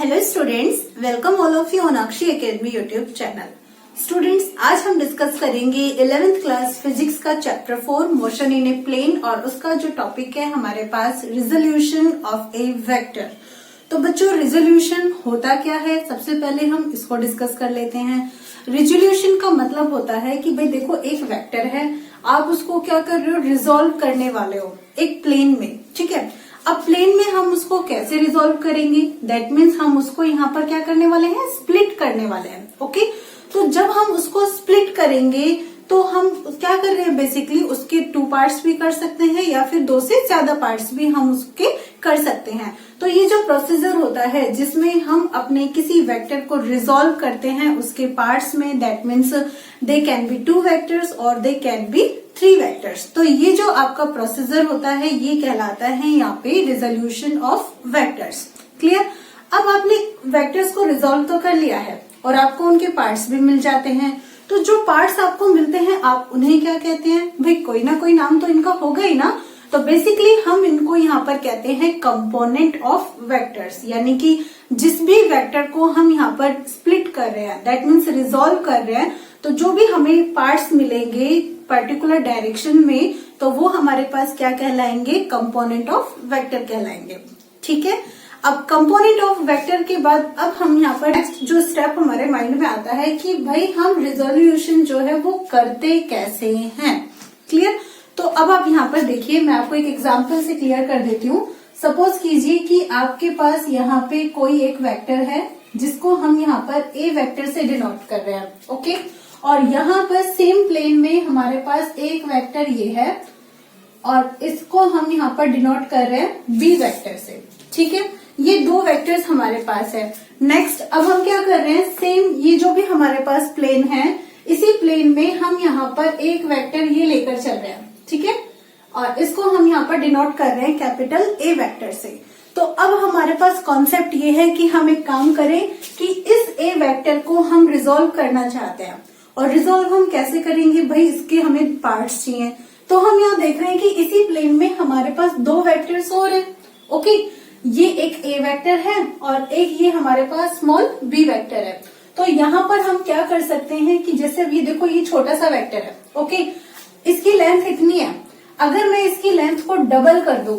Hello students, welcome all of you on Akshi Academy YouTube channel. Students, आज हम discuss करेंगे 11th class physics का chapter 4 motion in a plane और उसका जो टॉपिक है हमारे पास रिजोल्यूशन ऑफ ए वेक्टर। तो बच्चों, रिजोल्यूशन होता क्या है, सबसे पहले हम इसको डिस्कस कर लेते हैं। रिजोल्यूशन का मतलब होता है कि भाई देखो, एक वेक्टर है, आप उसको क्या कर रहे हो, रिजोल्व करने वाले हो एक प्लेन में। ठीक है, अब प्लेन में हम उसको कैसे रिजोल्व करेंगे, दैट मीन्स हम उसको यहाँ पर क्या करने वाले हैं, स्प्लिट करने वाले हैं। ओके, तो जब हम उसको स्प्लिट करेंगे तो हम क्या कर रहे हैं, बेसिकली उसके 2 पार्ट्स भी कर सकते हैं या फिर 2 से ज्यादा पार्ट्स भी हम उसके कर सकते हैं। तो ये जो प्रोसीजर होता है जिसमें हम अपने किसी वेक्टर को रिजोल्व करते हैं उसके पार्ट्स में, that means they can be 2 vectors और दे कैन बी 3 वेक्टर्स। तो ये जो आपका प्रोसीजर होता है ये कहलाता है यहाँ पे रिजोल्यूशन ऑफ वेक्टर्स। क्लियर। अब आपने वेक्टर्स को रिजोल्व तो कर लिया है और आपको उनके पार्ट्स भी मिल जाते हैं। तो जो पार्ट्स आपको मिलते हैं आप उन्हें क्या कहते हैं, भाई कोई ना कोई नाम तो इनका होगा ही ना। तो बेसिकली हम इनको यहाँ पर कहते हैं कंपोनेंट ऑफ वेक्टर्स, यानी कि जिस भी वेक्टर को हम यहाँ पर स्प्लिट कर रहे हैं, दैट मीन्स रिजोल्व कर रहे हैं, तो जो भी हमें पार्ट्स मिलेंगे पर्टिकुलर डायरेक्शन में, तो वो हमारे पास क्या कहलाएंगे, कंपोनेंट ऑफ वेक्टर कहलाएंगे। ठीक है, अब कंपोनेंट ऑफ वेक्टर के बाद अब हम यहाँ पर नेक्स्ट जो स्टेप हमारे माइंड में आता है कि भाई हम रिजोल्यूशन जो है वो करते कैसे हैं। क्लियर। तो अब आप यहाँ पर देखिए, मैं आपको एक एग्जांपल से क्लियर कर देती हूँ। सपोज कीजिए कि आपके पास यहाँ पे कोई एक वेक्टर है जिसको हम यहाँ पर ए वेक्टर से डिनोट कर रहे हैं। ओके, और यहाँ पर सेम प्लेन में हमारे पास एक वेक्टर ये है और इसको हम यहाँ पर डिनोट कर रहे हैं बी वेक्टर से। ठीक है, ये 2 वेक्टर्स हमारे पास है। नेक्स्ट अब हम क्या कर रहे हैं, सेम ये जो भी हमारे पास प्लेन है, इसी प्लेन में हम यहाँ पर एक वेक्टर ये लेकर चल रहे हैं। ठीक है, और इसको हम यहाँ पर डिनोट कर रहे हैं कैपिटल ए वेक्टर से। तो अब हमारे पास कॉन्सेप्ट ये है कि हम एक काम करें कि इस ए वेक्टर को हम रिजोल्व करना चाहते हैं। और रिजोल्व हम कैसे करेंगे, भाई इसके हमें पार्ट्स चाहिए। तो हम यहाँ देख रहे हैं कि इसी प्लेन में हमारे पास 2 वेक्टर्स और है। ओके, ये एक ए वेक्टर है और एक ये हमारे पास स्मॉल बी वेक्टर है। तो यहाँ पर हम क्या कर सकते हैं कि जैसे अब ये देखो, ये छोटा सा वेक्टर है। ओके, इसकी लेंथ इतनी है, अगर मैं इसकी लेंथ को डबल कर दूं,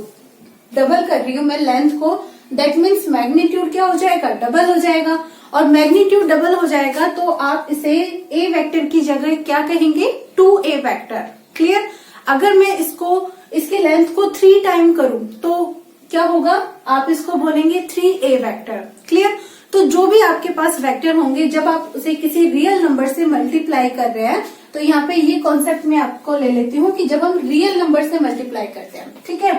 डबल कर रही हूं मैं लेंथ को, दैट मीन्स मैग्नीट्यूड क्या हो जाएगा, डबल हो जाएगा। और मैग्नीट्यूड डबल हो जाएगा तो आप इसे ए वेक्टर की जगह क्या कहेंगे, 2a वेक्टर। क्लियर। अगर मैं इसको इसके लेंथ को 3 टाइम करूं तो क्या होगा, आप इसको बोलेंगे 3a वेक्टर। क्लियर। तो जो भी आपके पास वेक्टर होंगे, जब आप उसे किसी रियल नंबर से मल्टीप्लाई कर रहे हैं, तो यहाँ पे ये कॉन्सेप्ट मैं आपको ले लेती हूँ कि जब हम रियल नंबर से मल्टीप्लाई करते हैं, ठीक है,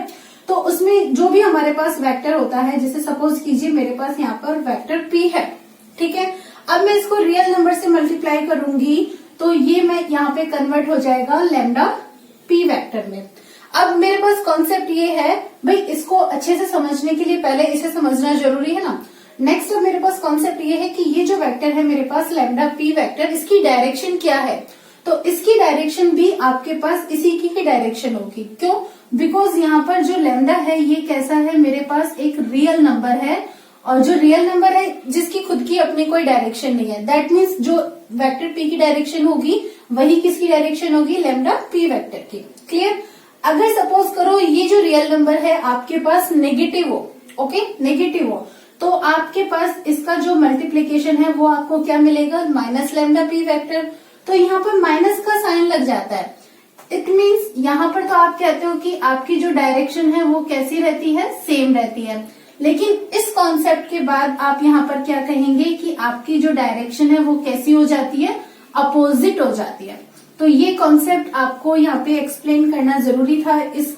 तो उसमें जो भी हमारे पास वेक्टर होता है, जैसे सपोज कीजिए मेरे पास यहाँ पर वेक्टर p है। ठीक है, अब मैं इसको रियल नंबर से मल्टीप्लाई करूंगी तो ये मैं यहाँ पे कन्वर्ट हो जाएगा लैम्डा p वेक्टर में। अब मेरे पास कॉन्सेप्ट ये है, भाई इसको अच्छे से समझने के लिए पहले इसे समझना जरूरी है ना। नेक्स्ट अब मेरे पास कॉन्सेप्ट ये है कि ये जो वेक्टर है मेरे पास लैम्डा p वेक्टर, इसकी डायरेक्शन क्या है, तो इसकी डायरेक्शन भी आपके पास इसी की ही डायरेक्शन होगी। क्यों, बिकॉज यहाँ पर जो लैम्डा है ये कैसा है, मेरे पास एक रियल नंबर है, और जो रियल नंबर है जिसकी खुद की अपनी कोई डायरेक्शन नहीं है, दैट मीन्स जो वेक्टर p की डायरेक्शन होगी वही किसकी डायरेक्शन होगी, लैम्डा p वेक्टर की। क्लियर। अगर सपोज करो ये जो रियल नंबर है आपके पास नेगेटिव हो, ओके, नेगेटिव हो, तो आपके पास इसका जो मल्टीप्लीकेशन है वो आपको क्या मिलेगा, माइनस लैम्डा p वेक्टर। तो यहाँ पर माइनस का साइन लग जाता है, इट मीन्स यहाँ पर तो आप कहते हो कि आपकी जो डायरेक्शन है वो कैसी रहती है, सेम रहती है। लेकिन इस कॉन्सेप्ट के बाद आप यहाँ पर क्या कहेंगे कि आपकी जो डायरेक्शन है वो कैसी हो जाती है, अपोजिट हो जाती है। तो ये कॉन्सेप्ट आपको यहाँ पे एक्सप्लेन करना जरूरी था, इस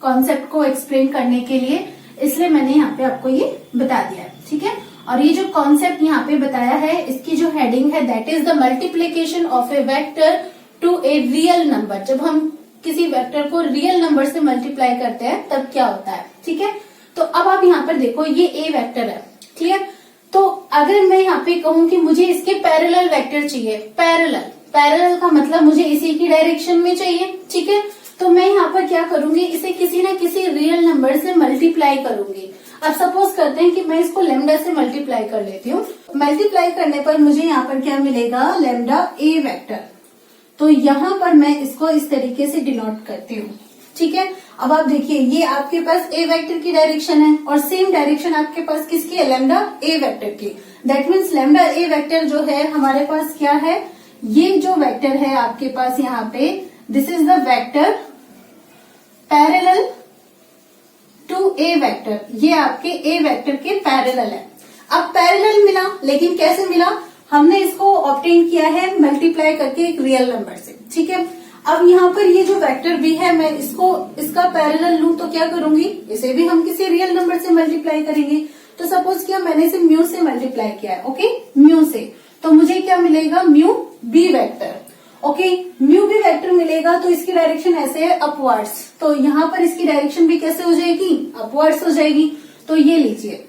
कॉन्सेप्ट को एक्सप्लेन करने के लिए, इसलिए मैंने यहाँ पे आपको ये बता दिया है। ठीक है, और ये जो कॉन्सेप्ट यहाँ पे बताया है इसकी जो हेडिंग है, that is the multiplication of a vector to a real number. जब हम किसी वेक्टर को रियल नंबर से मल्टीप्लाई करते हैं तब क्या होता है। ठीक है, तो अब आप यहाँ पर देखो ये ए वेक्टर है। क्लियर। तो अगर मैं यहाँ पे कहूँ कि मुझे इसके पैरेलल वेक्टर चाहिए, पैरेलल का मतलब मुझे इसी की डायरेक्शन में चाहिए। ठीक है, तो मैं यहाँ पर क्या करूंगी, इसे किसी न किसी रियल नंबर से मल्टीप्लाई करूंगी। अब सपोज करते हैं कि मैं इसको लेमडा से मल्टीप्लाई कर लेती हूँ। मल्टीप्लाई करने पर मुझे यहाँ पर क्या मिलेगा, लेमडा ए वेक्टर। तो यहाँ पर मैं इसको इस तरीके से डिनोट करती हूँ, ठीक है। अब आप देखिए ये आपके पास ए वेक्टर की डायरेक्शन है और सेम डायरेक्शन आपके पास किसकी है, लेमडा ए वेक्टर की। That means lambda A vector जो है हमारे पास क्या है, ये जो वेक्टर है आपके पास यहाँ पे, this is the vector parallel to a vector. ये आपके ए वेक्टर के पैरेलल है। अब पैरेलल मिला, लेकिन कैसे मिला, हमने इसको ऑब्टेन किया है मल्टीप्लाई करके एक रियल नंबर से, ठीक है। अब यहाँ पर ये जो वेक्टर भी है, मैं इसका पैरेलल लूं तो क्या करूंगी, इसे भी हम किसी रियल नंबर से मल्टीप्लाई करेंगे। तो सपोज किया मैंने इसे म्यू से मल्टीप्लाई किया है, ओके, म्यू से, तो मुझे क्या मिलेगा, mu B vector. Okay, mu B vector मिलेगा तो इसकी डायरेक्शन ऐसे है अपवर्ड्स, तो यहाँ पर इसकी डायरेक्शन भी कैसे हो जाएगी, अपवर्ड्स हो जाएगी। तो ये लीजिए,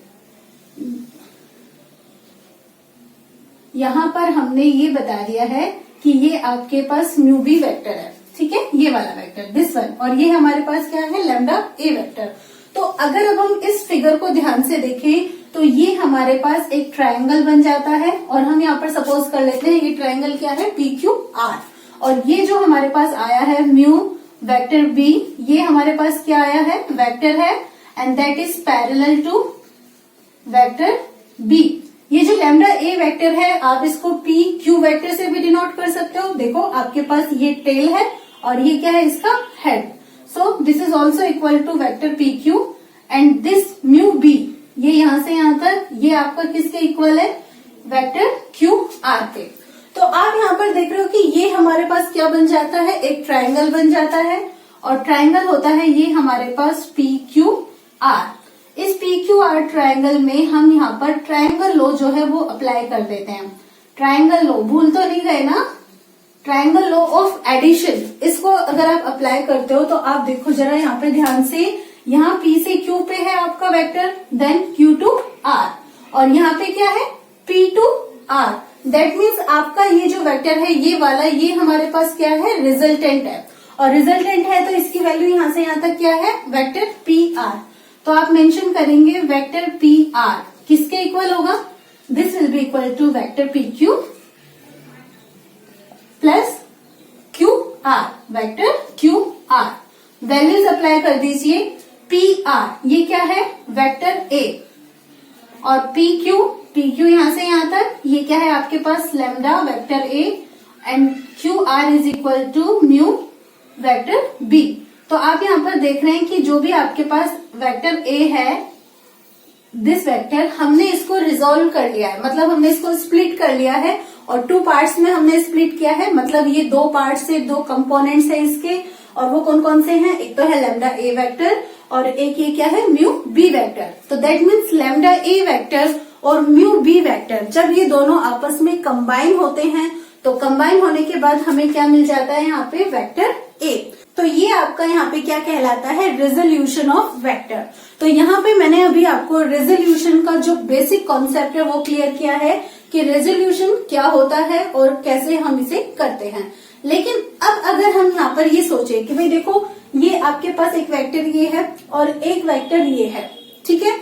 यहाँ पर हमने ये बता दिया है कि ये आपके पास म्यू बी वेक्टर है, ठीक है, ये वाला वेक्टर, दिस वन, और ये हमारे पास क्या है, लेमडा ए वेक्टर। तो अगर अब हम इस फिगर को ध्यान से देखें तो ये हमारे पास एक ट्रायंगल बन जाता है, और हम यहाँ पर सपोज कर लेते हैं ये ट्रायंगल क्या है, पी क्यू आर, और ये जो हमारे पास आया है म्यू वेक्टर बी, ये हमारे पास क्या आया है, वेक्टर है, and that is parallel to vector B. ये जो लेमडा ए वेक्टर है आप इसको पी क्यू वेक्टर से भी डिनोट कर सकते हो। देखो आपके पास ये टेल है और ये क्या है, इसका head. So this is also equal to vector P Q, and this mu B, ये यहां से यहां तक, ये आपका किसके इक्वल है, वेक्टर क्यू आर के। तो आप यहाँ पर देख रहे हो कि ये हमारे पास क्या बन जाता है, एक ट्राइंगल बन जाता है, और ट्राइंगल होता है ये हमारे पास पी क्यू आर। इस पी क्यू आर ट्राइंगल में हम यहाँ पर ट्राइंगल लॉ जो है वो अप्लाई कर देते हैं। ट्राइंगल लॉ भूल तो नहीं गए ना, ट्राइंगल लॉ ऑफ एडिशन, इसको अगर आप अप्लाई करते हो तो आप देखो जरा यहाँ पे ध्यान से, यहाँ पी से क्यू पे है आपका vector, then Q to R, और यहाँ पे क्या है, P to R. That means आपका ये जो वेक्टर है ये वाला, ये हमारे पास क्या है, रिजल्टेंट है, और रिजल्टेंट है तो इसकी वैल्यू यहाँ से यहाँ तक क्या है, वेक्टर पी आर। तो आप मेंशन करेंगे वेक्टर पी आर किसके इक्वल होगा, this will be equal to vector P Q plus Q R, vector Q R. Values apply कर दीजिए, पी आर ये क्या है, वेक्टर ए, और पी क्यू यहां से यहां तक, ये क्या है आपके पास, lambda vector A, and Q R is equal to mu vector B. तो आप यहाँ पर देख रहे हैं कि जो भी आपके पास वेक्टर ए है, दिस वेक्टर, हमने इसको रिजोल्व कर लिया है, मतलब हमने इसको स्प्लिट कर लिया है, और टू पार्ट्स में हमने स्प्लिट किया है, मतलब ये दो पार्ट्स से दो कंपोनेंट्स हैं इसके, और वो कौन कौन से हैं, एक तो है लेमडा ए वेक्टर और एक ये क्या है, म्यू बी वेक्टर। तो that means lambda A vector और म्यू बी वेक्टर जब ये दोनों आपस में कंबाइन होते हैं, तो कंबाइन होने के बाद हमें क्या मिल जाता है, यहाँ पे वेक्टर ए। तो ये आपका यहाँ पे क्या कहलाता है, रेजोल्यूशन ऑफ वेक्टर। तो यहाँ पे मैंने अभी आपको रेजोल्यूशन का जो बेसिक कॉन्सेप्ट है वो क्लियर किया है कि रेजोल्यूशन क्या होता है और कैसे हम इसे करते हैं। लेकिन अब अगर हम यहाँ पर ये सोचे कि भाई देखो ये आपके पास एक वेक्टर ये है और एक वेक्टर ये है, ठीक है,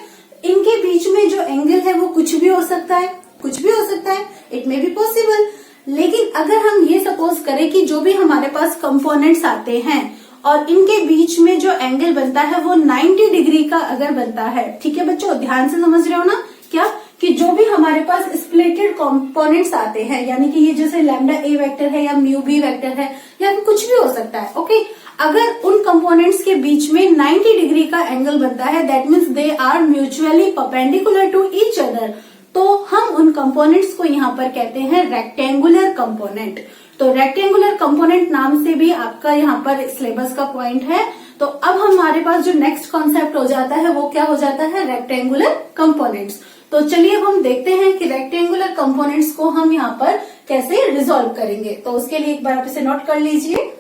इनके बीच में जो एंगल है वो कुछ भी हो सकता है, कुछ भी हो सकता है, इट मे बी पॉसिबल। लेकिन अगर हम ये सपोज करें कि जो भी हमारे पास कंपोनेंट्स आते हैं और इनके बीच में जो एंगल बनता है वो 90 डिग्री का अगर बनता है, ठीक है बच्चों, ध्यान से समझ रहे हो ना, क्या कि जो भी हमारे पास स्प्लिटेड कंपोनेंट्स आते हैं, यानी कि ये जैसे लैम्डा ए वेक्टर है या म्यू बी वेक्टर है या फिर कुछ भी हो सकता है, ओके, अगर उन कंपोनेंट्स के बीच में 90 डिग्री का एंगल बनता है, that means they are mutually perpendicular to each other, तो हम उन कंपोनेंट्स को यहाँ पर कहते हैं रेक्टेंगुलर कंपोनेंट। तो रेक्टेंगुलर कंपोनेंट नाम से भी आपका यहाँ पर सिलेबस का पॉइंट है। तो अब हमारे पास जो नेक्स्ट कॉन्सेप्ट हो जाता है वो क्या हो जाता है, रेक्टेंगुलर कंपोनेंट्स। तो चलिए अब हम देखते हैं कि रेक्टेंगुलर कंपोनेंट्स को हम यहाँ पर कैसे रिजोल्व करेंगे। तो उसके लिए एक बार आप इसे नोट कर लीजिए।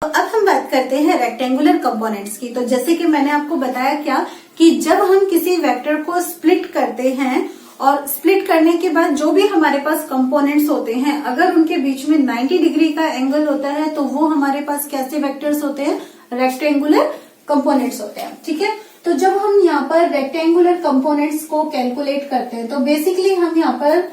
तो अब हम बात करते हैं रेक्टेंगुलर कंपोनेंट्स की। तो जैसे कि मैंने आपको बताया क्या कि जब हम किसी वेक्टर को स्प्लिट करते हैं और स्प्लिट करने के बाद जो भी हमारे पास कंपोनेंट्स होते हैं, अगर उनके बीच में 90 डिग्री का एंगल होता है तो वो हमारे पास कैसे वेक्टर्स होते हैं, रेक्टेंगुलर कंपोनेंट्स होते हैं, ठीक है। तो जब हम यहाँ पर रेक्टेंगुलर कंपोनेंट्स को कैलकुलेट करते हैं तो बेसिकली हम यहाँ पर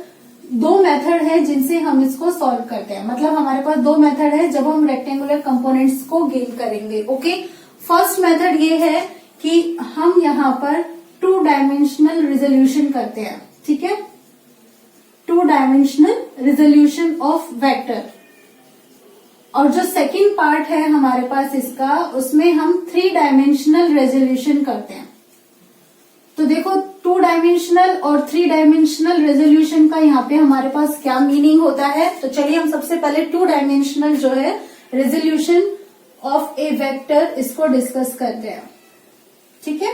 दो मेथड है जिनसे हम इसको सॉल्व करते हैं। मतलब हमारे पास दो मेथड है जब हम रेक्टेंगुलर कंपोनेंट्स को गेन करेंगे। ओके, फर्स्ट मेथड ये है कि हम यहाँ पर 2 डायमेंशनल रिजोल्यूशन करते हैं, ठीक है, 2 डायमेंशनल रिजोल्यूशन ऑफ वेक्टर। और जो सेकंड पार्ट है हमारे पास इसका, उसमें हम 3 डायमेंशनल रेजोल्यूशन करते हैं। तो देखो 2 डायमेंशनल और 3 डायमेंशनल रेजोल्यूशन का यहाँ पे हमारे पास क्या मीनिंग होता है। तो चलिए हम सबसे पहले 2 डायमेंशनल जो है रेजोल्यूशन ऑफ ए वेक्टर इसको डिस्कस करते हैं, ठीक है।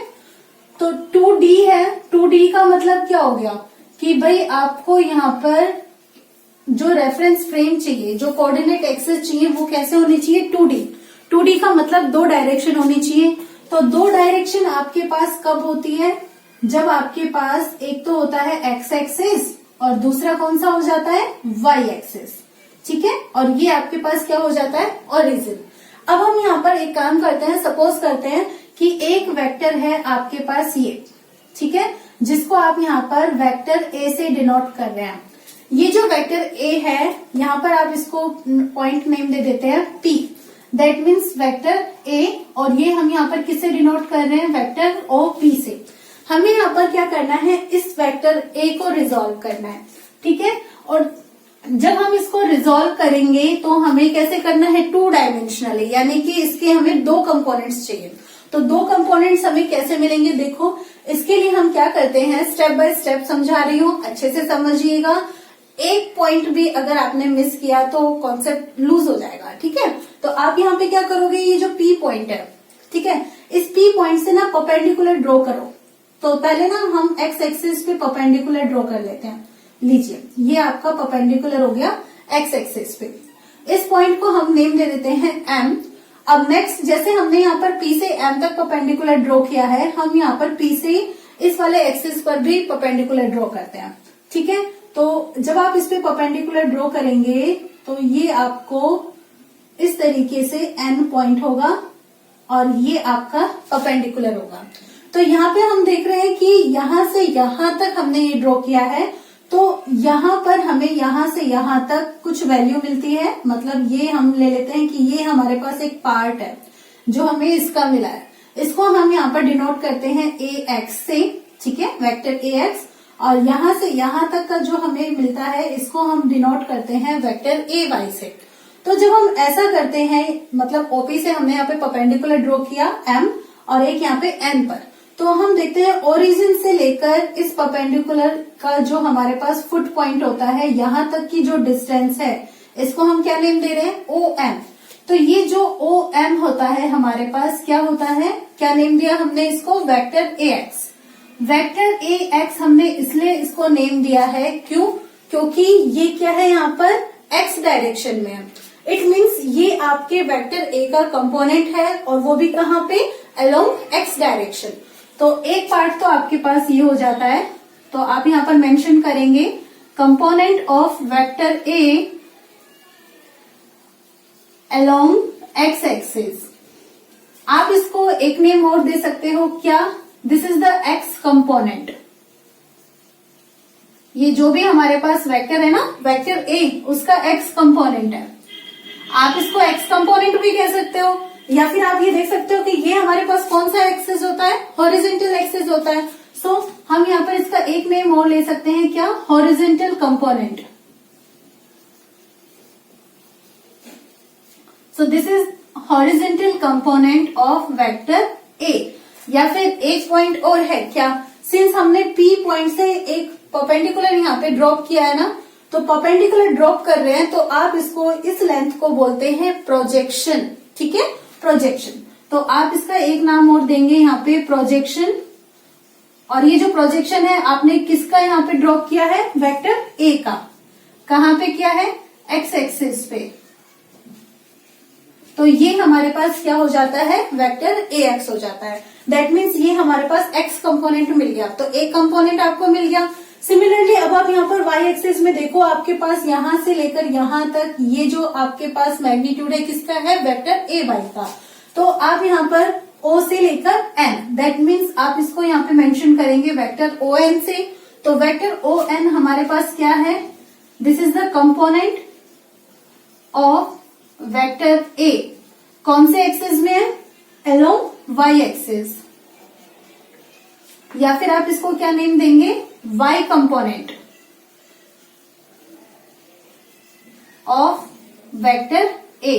तो 2D है, 2D का मतलब क्या हो गया कि भाई आपको यहाँ पर जो रेफरेंस फ्रेम चाहिए, जो कोऑर्डिनेट एक्सिस चाहिए, वो कैसे होनी चाहिए, 2D। 2D का मतलब 2 डायरेक्शन होनी चाहिए। तो 2 डायरेक्शन आपके पास कब होती है, जब आपके पास एक तो होता है एक्स एक्सिस और दूसरा कौन सा हो जाता है, वाई एक्सिस, ठीक है। और ये आपके पास क्या हो जाता है, ओरिजिन। अब हम यहाँ पर एक काम करते हैं, सपोज करते हैं कि एक वेक्टर है आपके पास ये, ठीक है, जिसको आप यहाँ पर वेक्टर ए से डिनोट कर रहे हैं। ये जो वेक्टर ए है, यहाँ पर आप इसको पॉइंट नेम दे देते हैं P, that means vector A. और ये हम यहाँ पर किससे डिनोट कर रहे हैं, वेक्टर OP से। हमें यहाँ पर क्या करना है, इस वेक्टर ए को रिजोल्व करना है, ठीक है। और जब हम इसको रिजोल्व करेंगे तो हमें कैसे करना है, 2 डायमेंशनली, यानी कि इसके हमें 2 कंपोनेंट्स चाहिए। तो 2 कंपोनेंट्स हमें कैसे मिलेंगे, देखो इसके लिए हम क्या करते हैं, स्टेप बाय स्टेप समझा रही हूँ, अच्छे से समझिएगा। एक पॉइंट भी अगर आपने मिस किया तो कॉन्सेप्ट लूज हो जाएगा, ठीक है। तो आप यहाँ पे क्या करोगे, ये जो P पॉइंट है, ठीक है, इस P पॉइंट से ना परपेंडिकुलर ड्रॉ करो। तो पहले ना हम एक्स एक्सिस पे परपेंडिकुलर ड्रॉ कर लेते हैं। लीजिए ये आपका परपेंडिकुलर हो गया एक्स एक्सिस पे। इस पॉइंट को हम नेम दे देते हैं M। अब नेक्स्ट, जैसे हमने यहाँ पर P से M तक परपेंडिकुलर ड्रॉ किया है, हम यहाँ पर P से इस वाले एक्सिस पर भी परपेंडिकुलर ड्रॉ करते हैं, ठीक है। तो जब आप इस पे परपेंडिकुलर ड्रॉ करेंगे तो ये आपको इस तरीके से N पॉइंट होगा और ये आपका परपेंडिकुलर होगा। तो यहाँ पे हम देख रहे हैं कि यहाँ से यहाँ तक हमने ये ड्रॉ किया है, तो यहाँ पर हमें यहाँ से यहाँ तक कुछ वैल्यू मिलती है। मतलब ये हम ले लेते हैं कि ये हमारे पास एक पार्ट है जो हमें इसका मिला है, इसको हम यहाँ पर डिनोट करते हैं AX से, ठीक है, वेक्टर AX। और यहाँ से यहाँ तक का जो हमें मिलता है इसको हम डिनोट करते हैं वेक्टर AY से। तो जब हम ऐसा करते हैं, मतलब OP से हमने यहाँ पे परपेंडिकुलर ड्रॉ किया M और एक यहाँ पे N पर, तो हम देखते हैं ओरिजिन से लेकर इस परपेंडिकुलर का जो हमारे पास फुट पॉइंट होता है, यहाँ तक की जो डिस्टेंस है, इसको हम क्या नेम दे रहे हैं, OM। तो ये जो OM होता है हमारे पास क्या होता है, क्या नेम दिया हमने इसको, वेक्टर AX। वेक्टर AX हमने इसलिए इसको नेम दिया है, क्यों, क्योंकि ये क्या है, यहाँ पर X डायरेक्शन में है। इट मीन्स ये आपके वेक्टर A का कंपोनेंट है और वो भी कहाँ पे, अलोंग X डायरेक्शन। तो एक पार्ट तो आपके पास ये हो जाता है। तो आप यहाँ पर मेंशन करेंगे component of vector A along X axis. आप इसको एक नेम और दे सकते हो, क्या, this is the X component. ये जो भी हमारे पास वेक्टर है ना, वेक्टर A, उसका X कंपोनेंट है। आप इसको X कंपोनेंट भी कह सकते हो, या फिर आप ये देख सकते हो कि ये हमारे पास कौन सा एक्सिस होता है, हॉरिजॉन्टल एक्सिस होता है। सो हम यहाँ पर इसका एक नेम और ले सकते हैं, क्या, horizontal component. So this is horizontal component of vector A। या फिर एक पॉइंट और है, क्या, सिंस हमने P पॉइंट से एक परपेंडिकुलर यहाँ पे ड्रॉप किया है ना, तो परपेंडिकुलर ड्रॉप कर रहे हैं, तो आप इसको, इस लेंथ को बोलते हैं प्रोजेक्शन, ठीक है, प्रोजेक्शन। तो आप इसका एक नाम और देंगे यहाँ पे, प्रोजेक्शन। और ये जो प्रोजेक्शन है आपने किसका यहाँ पे ड्रॉप किया है, वेक्टर A का। कहाँ पे किया है, X एक्सिस पे। तो ये हमारे पास क्या हो जाता है, वेक्टर AX हो जाता है। दैट मीन्स ये हमारे पास X कंपोनेंट मिल गया, तो एक कंपोनेंट आपको मिल गया। सिमिलरली अब आप यहाँ पर Y एक्सिस में देखो, आपके पास यहाँ से लेकर यहाँ तक ये जो आपके पास मैग्नीट्यूड है किसका है, वेक्टर AY का। तो आप यहाँ पर O से लेकर N, दैट मीन्स आप इसको यहाँ पे मेंशन करेंगे वेक्टर ON से। तो वेक्टर ON हमारे पास क्या है, this is the component of vector A। कौन से एक्सिस में है, अलोंग Y एक्सिस, या फिर आप इसको क्या नेम देंगे, Y component of vector A।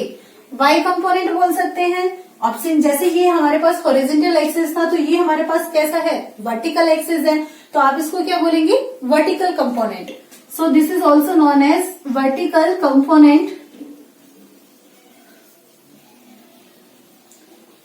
Y component बोल सकते हैं। ऑप्शन जैसे ये हमारे पास हॉरिजॉन्टल एक्सिस था, तो ये हमारे पास कैसा है, वर्टिकल एक्सिस है, तो आप इसको क्या बोलेंगे, vertical component. So this is also known as vertical component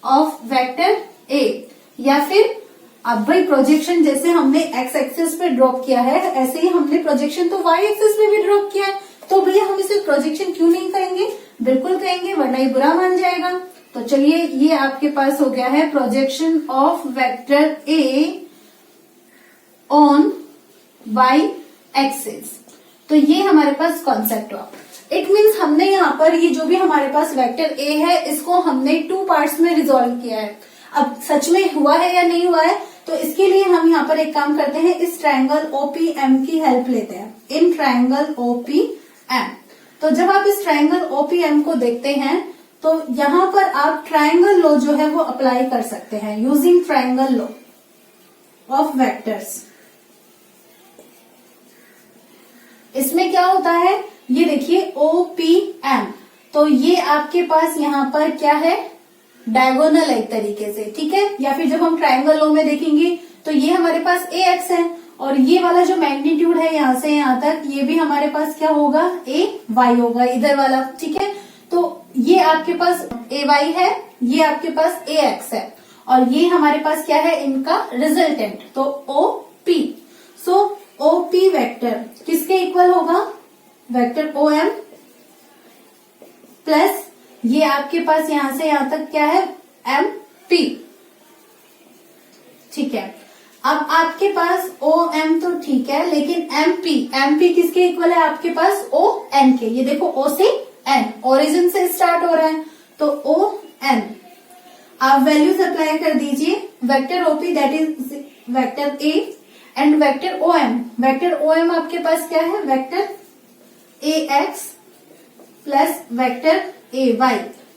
of vector A। या फिर अब भाई प्रोजेक्शन जैसे हमने एक्स एक्सिस पे ड्रॉप किया है, ऐसे ही हमने प्रोजेक्शन तो वाई एक्सिस पे भी ड्रॉप किया है, तो भैया हम इसे प्रोजेक्शन क्यों नहीं कहेंगे, बिल्कुल कहेंगे, वरना ये बुरा मान जाएगा। तो चलिए ये आपके पास हो गया है projection of vector A on Y axis. तो ये हमारे पास कॉन्सेप्ट हुआ। इट मीन्स हमने यहाँ पर ये जो भी हमारे पास वेक्टर A है, इसको हमने 2 पार्ट्स में रिजोल्व किया है। अब सच में हुआ है या नहीं हुआ है, तो इसके लिए हम यहाँ पर एक काम करते हैं, इस ट्रायंगल OPM की हेल्प लेते हैं, इन ट्रायंगल OPM। तो जब आप इस ट्रायंगल OPM को देखते हैं, तो यहाँ पर आप ट्रायंगल लॉ जो है वो अप्लाई कर सकते हैं, using triangle law of vectors. इसमें क्या होता है, ये देखिए OPM, तो ये आपके पास यहाँ पर क्या है, डायगोनल एक तरीके से, ठीक है। या फिर जब हम ट्रायंगल लॉ में देखेंगे तो ये हमारे पास AX है, और ये वाला जो मैग्नीट्यूड है यहाँ से यहाँ तक, ये भी हमारे पास क्या होगा, AY होगा, इधर वाला, ठीक है। तो ये आपके पास AY है, ये आपके पास AX है, और ये हमारे पास क्या है, इनका रिजल्टेंट, तो OP। सो OP वेक्टर किसके इक्वल होगा, वेक्टर OM प्लस ये आपके पास यहां से यहां तक क्या है, MP, ठीक है। अब आपके पास OM तो ठीक है, लेकिन MP किसके इक्वल है आपके पास, ON के। ये देखो O से N, ओरिजिन से स्टार्ट हो रहा है, तो ON आप वैल्यूज अप्लाई कर दीजिए, vector OP that is vector A and vector OM। Vector OM आपके पास क्या है, vector AX plus vector AY।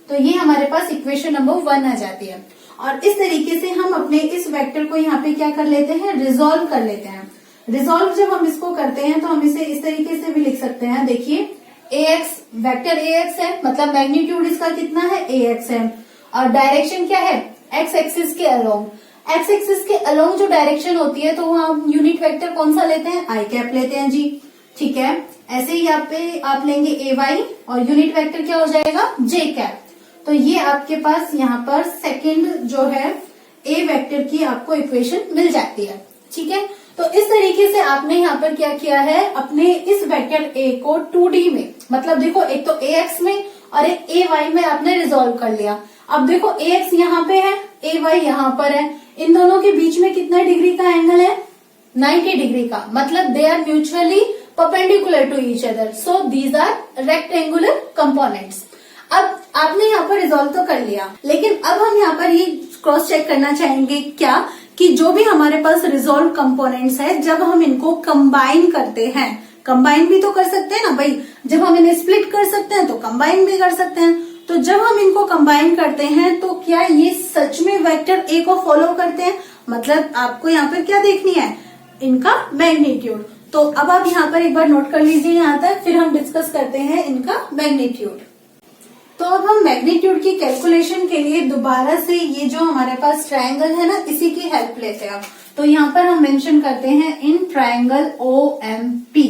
तो ये हमारे पास इक्वेशन नंबर 1 आ जाती है। और इस तरीके से हम अपने इस वेक्टर को यहाँ पे क्या कर लेते हैं, रिजोल्व कर लेते हैं। रिजोल्व जब हम इसको करते हैं तो हम इसे इस तरीके से भी लिख सकते हैं, देखिए AX, वेक्टर AX है, मतलब मैग्नीट्यूड इसका कितना है, AX है, और डायरेक्शन क्या है, X एक्सिस के अलोंग। X एक्सिस के अलोंग जो डायरेक्शन होती है, तो वहां हम यूनिट वेक्टर कौन सा लेते हैं, I कैप लेते हैं जी, ठीक है। ऐसे ही यहाँ पे आप लेंगे AY, और यूनिट वेक्टर क्या हो जाएगा, J कैप। तो ये आपके पास यहाँ पर सेकंड जो है A वेक्टर की आपको इक्वेशन मिल जाती है, ठीक है। तो इस तरीके से आपने यहाँ पर क्या किया है, अपने इस वेक्टर A को 2D में, मतलब देखो एक तो AX में और एक AY में आपने रिजोल्व कर लिया। अब देखो AX यहाँ पे है, AY यहाँ पर है, इन दोनों के बीच में कितना डिग्री का एंगल है, 90 डिग्री का, मतलब they are mutually perpendicular to each other, so these are rectangular components. अब आपने यहाँ पर रिजोल्व तो कर लिया, लेकिन अब हम यहाँ पर ये क्रॉस चेक करना चाहेंगे क्या, कि जो भी हमारे पास रिजोल्व कंपोनेंट्स है, जब हम इनको कंबाइन करते हैं, कंबाइन भी तो कर सकते हैं ना भाई, जब हम इन्हें स्प्लिट कर सकते हैं तो कंबाइन भी कर सकते हैं। तो जब हम इनको कंबाइन करते हैं तो क्या ये सच में वेक्टर A को फॉलो करते हैं, मतलब आपको यहाँ पर क्या देखनी है, इनका मैग्नीट्यूड। तो अब आप यहाँ पर एक बार नोट कर लीजिए यहाँ तक, फिर हम डिस्कस करते हैं इनका मैग्नीट्यूड। तो अब हम मैग्नीट्यूड की कैलकुलेशन के लिए दोबारा से ये जो हमारे पास ट्रायंगल है ना, इसी की हेल्प लेते हैं। तो यहाँ पर हम मेंशन करते हैं इन ट्रायंगल OMP।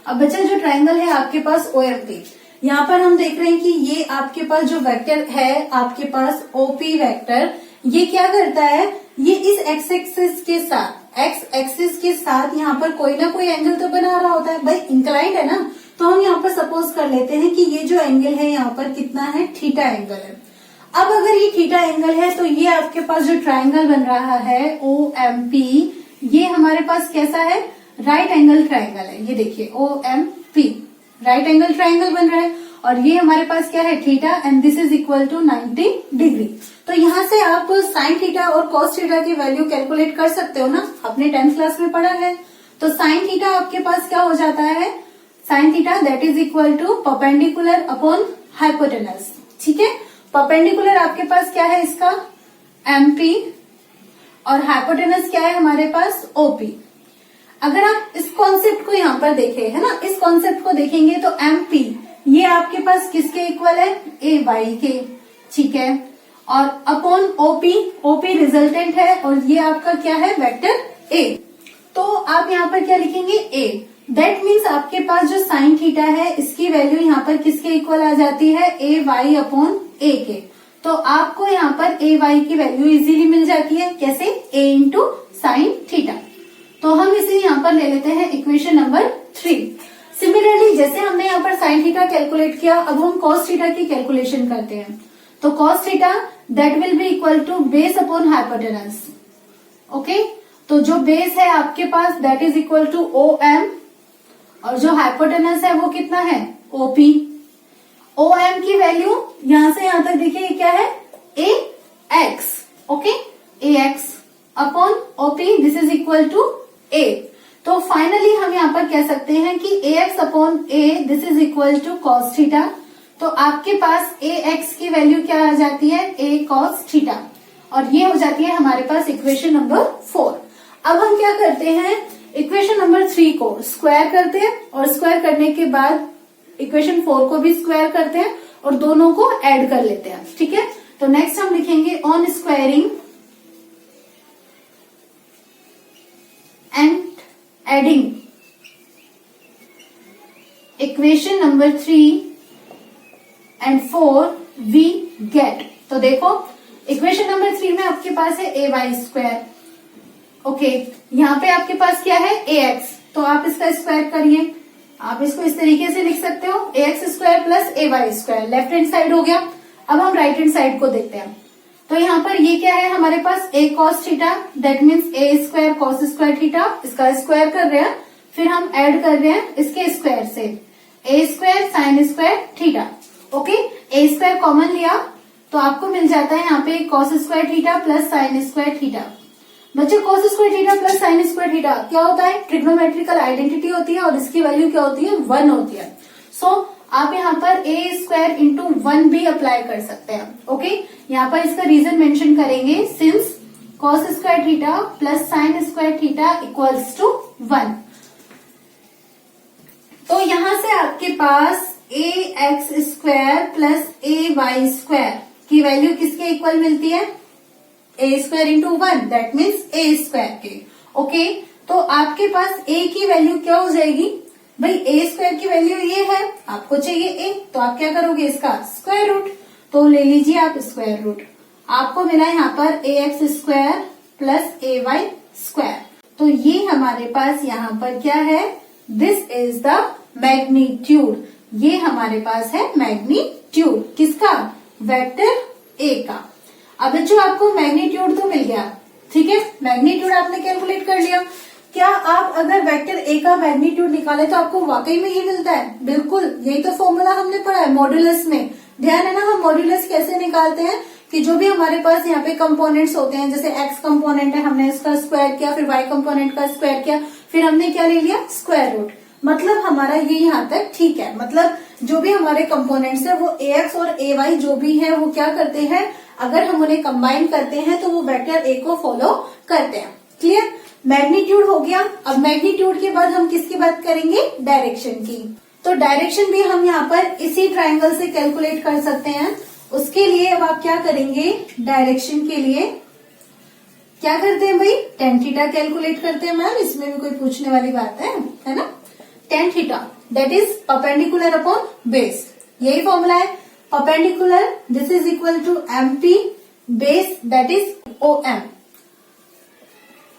अब बच्चा जो ट्रायंगल है आपके पास OMP, यहाँ पर हम देख रहे हैं कि ये आपके पास जो वेक्टर है आपके पास OP वेक्टर, ये क्या करता है, ये इस एक्स एक्सिस के साथ यहाँ पर कोई ना कोई एंगल तो बना रहा होता है, भाई इंक्लाइंड है ना। तो हम यहाँ पर सपोज कर लेते हैं कि ये जो एंगल है यहाँ पर कितना है, थीटा एंगल है। अब अगर ये थीटा एंगल है, तो ये आपके पास जो ट्रायंगल बन रहा है OMP, ये हमारे पास कैसा है, राइट एंगल ट्रायंगल है। ये देखिए OMP राइट एंगल ट्रायंगल बन रहा है, और ये हमारे पास क्या है theta and this is equal to 90 degree. तो यहाँ से आप साइन थीटा और कॉस थीटा की वैल्यू कैलकुलेट कर सकते हो ना, आपने 10th क्लास में पढ़ा है। तो साइन थीटा आपके पास क्या हो जाता है, sine theta that is equal to perpendicular upon hypotenuse. ठीक है, परपेंडिकुलर आपके पास क्या है इसका MP और हाइपोटेनस क्या है हमारे पास OP। अगर आप इस कॉन्सेप्ट को यहाँ पर देखें है ना, इस कॉन्सेप्ट को देखेंगे तो MP ये आपके पास किसके इक्वल है, AY के। ठीक है, और अपॉन OP रिजल्टेंट है और ये आपका क्या है वेक्टर A। तो आप यहाँ पर क्या लिखेंगे A। दैट मीन्स आपके पास जो साइन थीटा है इसकी वैल्यू यहाँ पर किसके इक्वल आ जाती है, AY अपॉन A के। तो आपको यहाँ पर AY की वैल्यू इजीली मिल जाती है, कैसे, A इंटू साइन थीटा। तो हम इसे यहाँ पर ले लेते हैं इक्वेशन नंबर 3। सिमिलरली जैसे हमने यहाँ पर साइन थीटा कैलकुलेट किया, अब हम कॉस थीटा की कैलकुलेशन करते हैं। तो cos theta that will be equal to base upon hypotenuse. Okay, तो जो बेस है आपके पास that is equal to OM और जो हाइपोटेनस है वो कितना है OP। OM की वैल्यू यहां से यहां तक देखिए क्या है AX। Okay, AX upon OP this is equal to A। तो फाइनली हम यहाँ पर कह सकते हैं कि AX upon A this is equal to cos theta. तो आपके पास AX की वैल्यू क्या आ जाती है, A कॉस थीटा, और ये हो जाती है हमारे पास इक्वेशन नंबर 4। अब हम क्या करते हैं, इक्वेशन नंबर 3 को स्क्वायर करते हैं और स्क्वायर करने के बाद इक्वेशन 4 को भी स्क्वायर करते हैं और दोनों को ऐड कर लेते हैं। ठीक है, तो नेक्स्ट हम लिखेंगे on squaring and adding equation number 3 and 4 we get. तो देखो इक्वेशन नंबर 3 में आपके पास है AY स्क्वायर। ओके, यहाँ पे आपके पास क्या है AX, तो आप इसका स्क्वायर करिए। आप इसको इस तरीके से लिख सकते हो AX square plus AY square, left hand side हो गया। अब हम राइट हैंड साइड को देखते हैं। तो यहाँ पर ये क्या है हमारे पास A cos theta that means A square cos square theta, इसका स्क्वायर कर रहे हैं, फिर हम ऐड कर रहे हैं इसके स्क्वायर से A square sine square theta. Okay, A square common लिया तो आपको मिल जाता है यहाँ पे cos square theta plus sine square theta. बच्चे cos square theta plus sine square theta क्या होता है, ट्रिग्नोमेट्रिकल आइडेंटिटी होती है और इसकी वैल्यू क्या होती है 1 होती है। सो आप यहाँ पर A स्क्वायर इंटू 1 भी अप्लाई कर सकते हैं। ओके, यहाँ पर इसका रीजन मेंशन करेंगे since cos square theta plus sine square theta equals to 1। तो यहाँ से आपके पास AX square plus AY square की वैल्यू किसके इक्वल मिलती है, A square into 1 that means A square के। ओके, तो आपके पास A की वैल्यू क्या हो जाएगी भाई, A स्क्वायर की वैल्यू ये है, आपको चाहिए A, तो आप क्या करोगे इसका स्क्वायर रूट, तो ले लीजिए आप स्क्वायर रूट। आपको मिला यहाँ पर AX square plus AY square. तो ये हमारे पास यहाँ पर क्या है, दिस इज द मैग्नीट्यूड। ये हमारे पास है मैग्नीट्यूड किसका, वेक्टर A का। अब जो आपको मैग्नीट्यूड तो मिल गया, ठीक है, मैग्नीट्यूड आपने कैलकुलेट कर लिया। क्या आप अगर वेक्टर A का मैग्नीट्यूड निकाले तो आपको वाकई में ये मिलता है, बिल्कुल यही तो फॉर्मूला हमने पढ़ा है मॉड्यूलस में। ध्यान है ना, हम मॉड्यूलस कैसे निकालते हैं कि जो भी हमारे पास यहाँ पे कंपोनेंट्स होते हैं, जैसे x कंपोनेंट है हमने इसका स्क्वायर किया, फिर y कंपोनेंट का स्क्वायर किया, फिर हमने क्या ले लिया स्क्वायर रूट। मतलब हमारा ये यहाँ तक ठीक है, मतलब जो भी हमारे कंपोनेंट्स है वो AX और AY जो भी है वो क्या करते हैं, अगर हम उन्हें कंबाइन करते हैं तो वो वेक्टर A को फॉलो करते हैं। क्लियर, मैग्नीट्यूड हो गया। अब मैग्नीट्यूड के बाद हम किसकी बात करेंगे, डायरेक्शन की। तो डायरेक्शन भी हम यहाँ पर इसी ट्राइंगल से कैलकुलेट कर सकते हैं। उसके लिए अब आप क्या करेंगे, डायरेक्शन के लिए क्या करते हैं भाई, टेन थीटा कैलकुलेट करते हैं। मैम इसमें भी कोई पूछने वाली बात है ना, tan theta that is perpendicular upon base, यही फॉर्मूला है। Perpendicular this is equal to MP, base that is OM।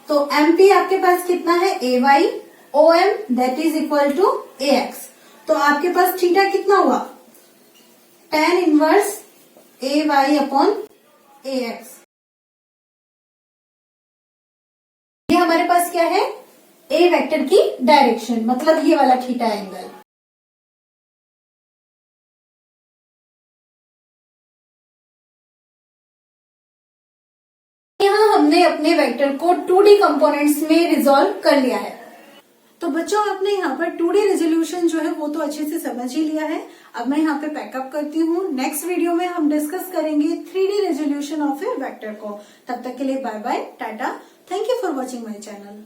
तो MP आपके पास कितना है AY, OM that is equal to AX। तो आपके पास थीटा कितना हुआ, tan inverse AY upon AX। ये हमारे पास क्या है, A वेक्टर की डायरेक्शन, मतलब ये वाला थीटा एंगल। अपने वेक्टर को 2D कंपोनेंट्स में रिजॉल्व कर लिया है। तो बच्चों आपने यहाँ पर 2D रेजोल्यूशन जो है वो तो अच्छे से समझ ही लिया है। अब मैं यहाँ पे पैकअप करती हूँ। नेक्स्ट वीडियो में हम डिस्कस करेंगे 3D resolution of a vector को। तब तक के लिए bye bye, tata. Thank you for watching my channel.